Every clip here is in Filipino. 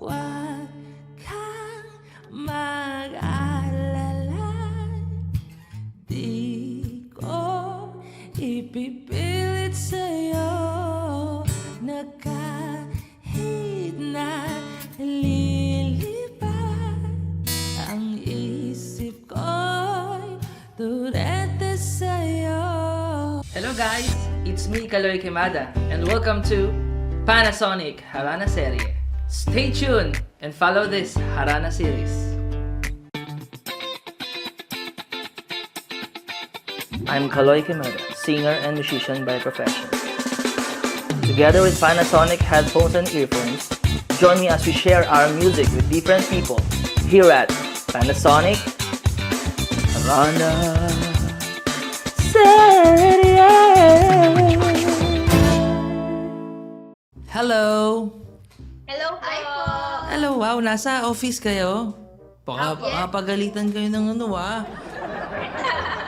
Huwag kang mag-alala, di ko ipipilit sa'yo na kahit na lilipad ang isip ko'y turete sa'yo. Hello guys, it's me Kaloy Quemada and welcome to Panasonic Harana Serie. Stay tuned and follow this Harana series. I'm Kaloy Quemada, singer and musician by profession. Together with Panasonic headphones and earphones, join me as we share our music with different people here at Panasonic Harana Serie. Hello! Hello po! Hi po! Hello, wow, nasa office kayo? Baka Yeah. pagalitan kayo ng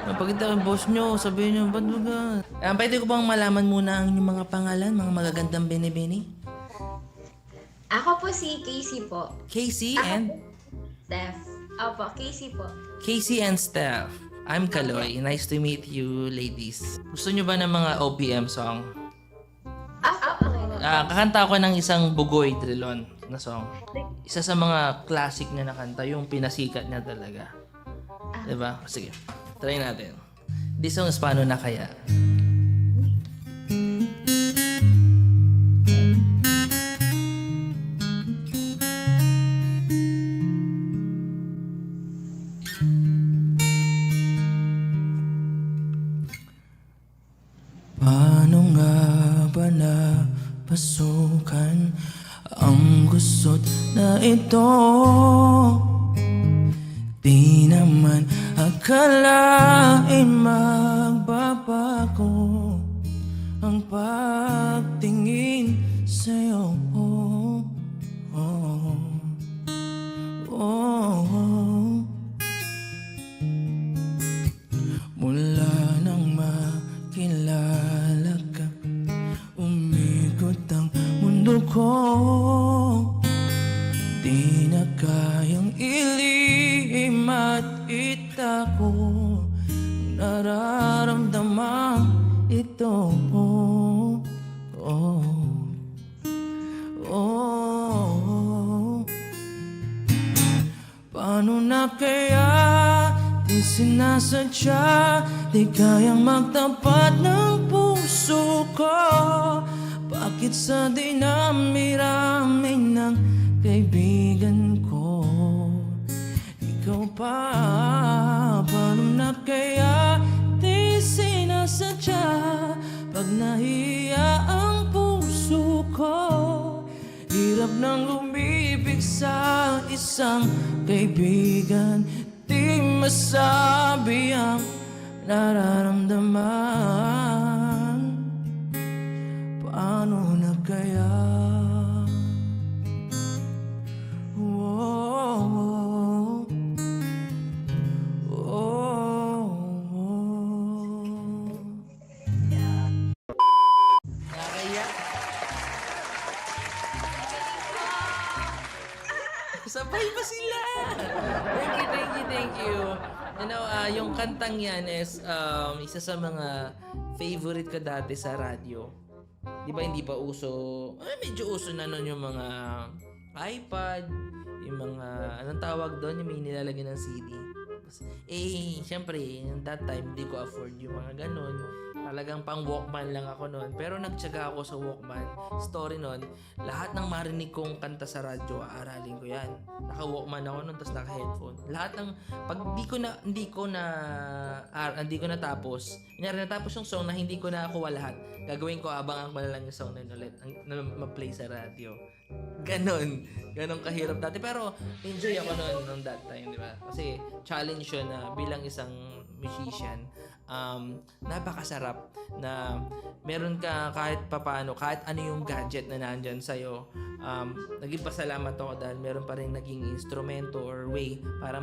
Napagkita yung boss nyo, sabihin nyo, ba't ba? Pwede ko bang malaman muna ang inyong mga pangalan, mga magagandang bini-bini? Ako po si Casey po. Casey Ako and... po, Steph. Opo, Casey po. Casey and Steph. I'm Kaloy. Nice to meet you, ladies. Gusto nyo ba ng mga OPM song? Okay. Kakanta ako ng isang Bugoy Trilon na song. Isa sa mga classic niya na kanta, yung pinasikat niya talaga. Diba? Sige, try natin. This song is Paano Na Kaya? Paano nga ba na pasukan ang gusot na ito? Di naman akalain magbabago ang pagtingin sa'yo. Mula nang makilala ka, umikot ang mundo ko. Di na kayang ilihim at itago ang nararamdaman ito. Paano na kaya di sinasadya, di kayang magtapat ng puso ko? Bakit sa dinami-rami ng kaibigan ko, ikaw pa? Paano na kaya di sinasadya, pag nahiya ang puso ko? Hirap nang lumibig sa isang kaibigan, di masabi ang nararamdaman. Paano na kaya? Nakakaya. Sabay pa sila! Thank you. You know, yung kantang yan is isa sa mga favorite ko dati sa radyo. Di ba hindi pa uso? Medyo uso na nun yung mga iPad, yung mga, anong tawag doon, yung may nilalagyan ng CD. Syempre, that time, hindi ko afford yung mga ganun. Talagang pang Walkman lang ako noon. Pero nagtyaga ako sa Walkman. Story noon, lahat ng marinig kong kanta sa radyo, aaralin ko yan. Naka-Walkman ako noon, tapos naka-headphone. Lahat ng, pag hindi ko natapos, natapos yung song na hindi ko nakuha lahat, gagawin ko, abangan ko na lang yung song na yun ulit, na ma-play sa radyo. Ganon kahirap dati. Pero enjoy ako noon that time, di ba? Kasi challenge yun na bilang isang musician, napakasarap na meron ka kahit papano, kahit ano yung gadget na nandyan sa'yo. Naging pasalamat ako dahil meron pa rin naging instrumento or way para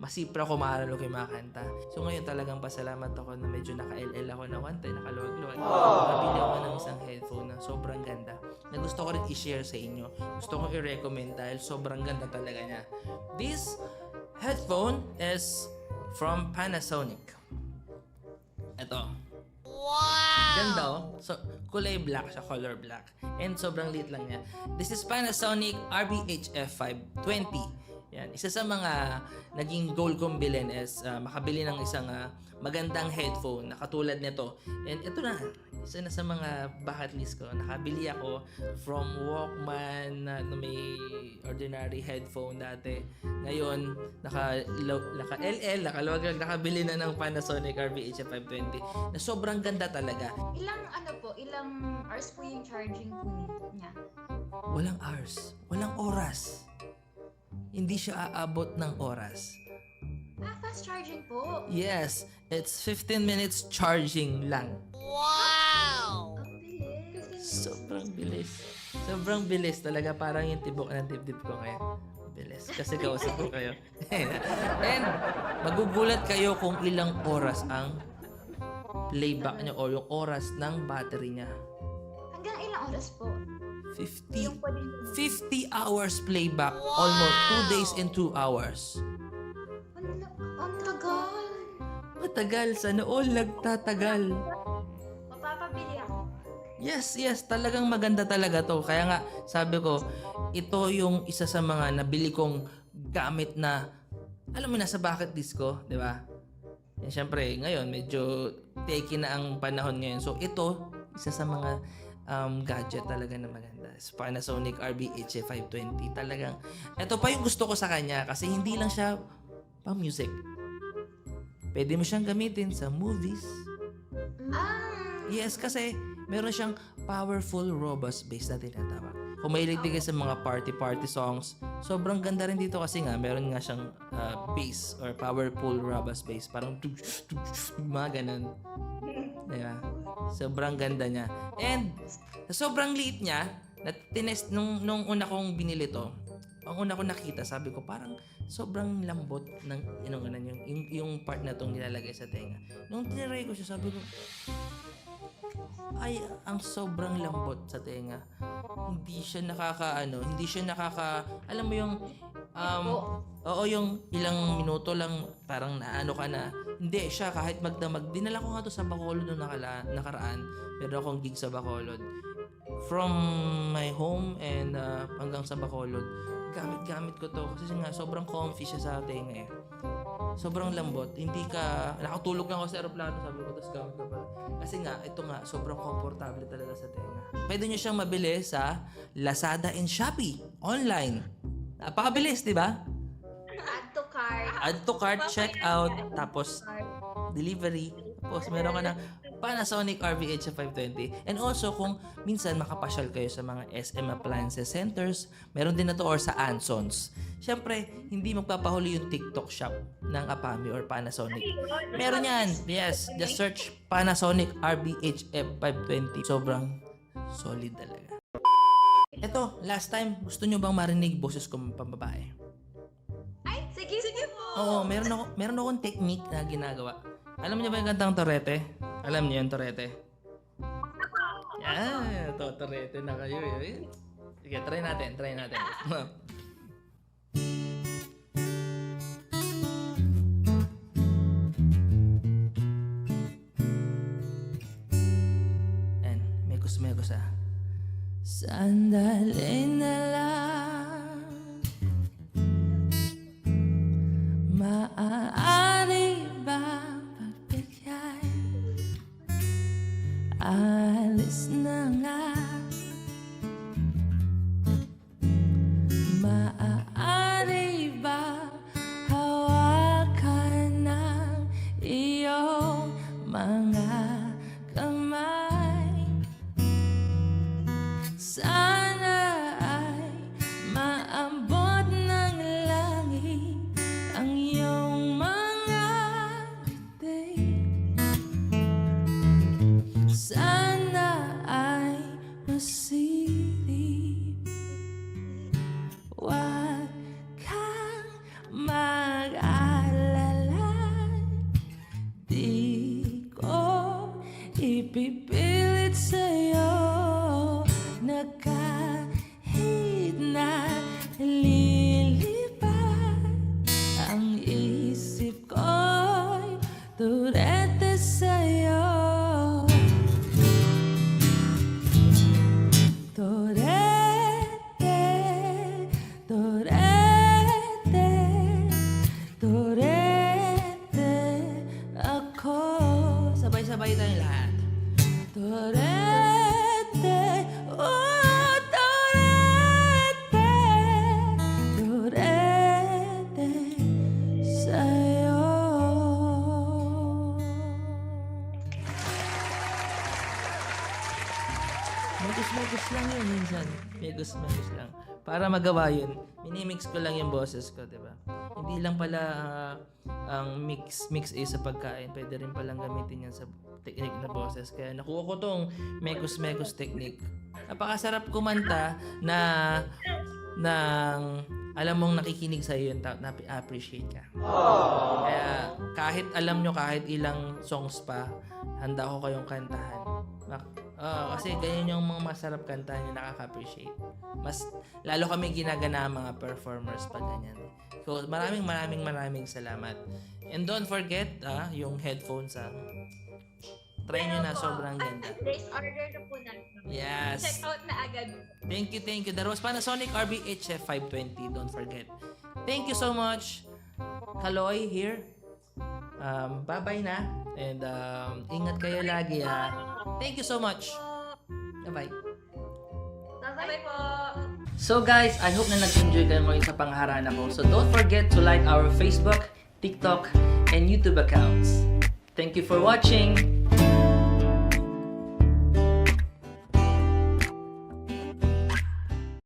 masipra ko maaralo ko yung mga kanta. So ngayon talagang pasalamat ako na medyo naka-LL ako na konti, nakaluwag-luwag. Nakabili ako ng isang headphone na sobrang ganda na gusto ko rin i-share sa inyo. Gusto ko i-recommend dahil sobrang ganda talaga niya. This headphone is from Panasonic. Ito. Wow! Ganda oh. So, kulay black siya, color black. And sobrang liit lang niya. This is Panasonic RBHF 520. Yan. Isa sa mga naging goal kong bilhin is makabili ng isang magandang headphone na katulad nito. And ito na. Isa na sa mga bucket list ko. Nakabili ako from Walkman na may ordinary headphone dati. Ngayon, naka-LL, nakaluwag, nakabili na ng Panasonic RBHF 520 na sobrang ganda talaga. Ilang hours po yung charging po niya? Walang hours. Walang oras. Hindi siya aabot ng oras. Fast charging po. Yes, it's 15 minutes charging lang. Ang bilis. Sobrang bilis. Sobrang bilis talaga. Parang yung tibok ng dibdib ko ngayon. Bilis. Kasi kausap ko kayo. And magugulat kayo kung ilang oras ang playback niya o yung oras ng battery niya. Hanggang ilang oras po? 50 pwede 50 hours playback. Almost 2 days and 2 hours. Ang tagal. Matagal. Sana all nagtatagal. Mapapabili ako. Yes, talagang maganda talaga to. Kaya nga, sabi ko, ito yung isa sa mga nabili kong gamit na, alam mo na, sa bucket list ko, di ba? Yan, syempre, ngayon, medyo taken na ang panahon ngayon. So, ito, isa sa mga gadget talaga na maganda. Panasonic RBHF 520. Talagang, ito pa yung gusto ko sa kanya kasi hindi lang siya pang music. Pwede mo siyang gamitin sa movies. Yes, kasi meron siyang powerful robust bass na tinatawag. Kung mahilig din kayo sa mga party songs, sobrang ganda rin dito kasi nga meron nga siyang bass or powerful robust bass. Parang mga ganun. Diba? Sobrang ganda niya. And sobrang liit niya, na tinest nung una kong binili to, ang una ko nakita, sabi ko parang sobrang lambot ng yung part na tong nilalagay sa tenga. Nung tiniray ko siya, sabi ko, ay, ang sobrang lambot sa tenga. Hindi siya alam mo yung, oo, yung ilang minuto lang, parang naano ka na. Hindi siya, kahit magdamag. Dinala ko nga to sa Bacolod noong nakaraan. Meron akong gig sa Bacolod. From my home and hanggang sa Bacolod, gamit ko to. Kasi nga, sobrang comfy siya sa tenga eh. Sobrang lambot. Hindi ka, nakatulog lang ako sa aeroplano, sabi ko, tapos gamit ko pa. Kasi nga, ito nga, sobrang komportable talaga sa tenga. Pwede nyo siyang mabili sa Lazada and Shopee, online. Napakabilis, di ba? Add to cart, check out, tapos delivery. Tapos meron ka ng Panasonic RVH 520. And also, kung minsan makapasyal kayo sa mga SM Appliances Centers, meron din na to or sa Ansons. Siyempre, hindi magpapahuli yung TikTok shop ng Apami or Panasonic. Meron yan. Yes, just search Panasonic RBHF 520. Sobrang solid talaga. Ito, last time, gusto nyo bang marinig boses ko pambabae? Ay, sige po. Oo, meron akong technique na ginagawa. Alam niyo ba yung kantang Torete? Alam niyo yung Torete? Yan, Torete na kayo eh. Sige, try natin. And, mekos ah. Sandali na lang, maaari ba pagbigay? Alis na nga, maaari ba hawakan ng iyong mga kamay? Sana ay maambot ng langit ang iyong mga ngiti. minsan. Megos lang. Para magawa yun, minimix ko lang yung boses ko, di ba? Hindi lang pala ang mix A sa pagkain. Pwede rin palang gamitin yan sa technique na boses. Kaya nakuha ko tong megos technique. Napakasarap kumanta na alam mong nakikinig sa iyo, na-appreciate ka. Kaya kahit alam nyo kahit ilang songs pa, handa ko kayong kantahan. Kasi ganyan yung mga masarap kantahan yung nakaka-appreciate. Mas lalo kami ginagana ang mga performers pag ganyan. So maraming salamat. And don't forget yung headphones try nyo na, sobrang ganda. Place order na po natin. Yes. Check out na agad. Thank you. That was Panasonic RBHF 520. Don't forget. Thank you so much. Kaloy here. Bye-bye na. And ingat kayo lagi ha. Thank you so much. Bye-bye. Bye-bye po. So guys, I hope na nag-enjoy kayo ngayon sa pangharana ko. So don't forget to like our Facebook, TikTok, and YouTube accounts. Thank you for watching.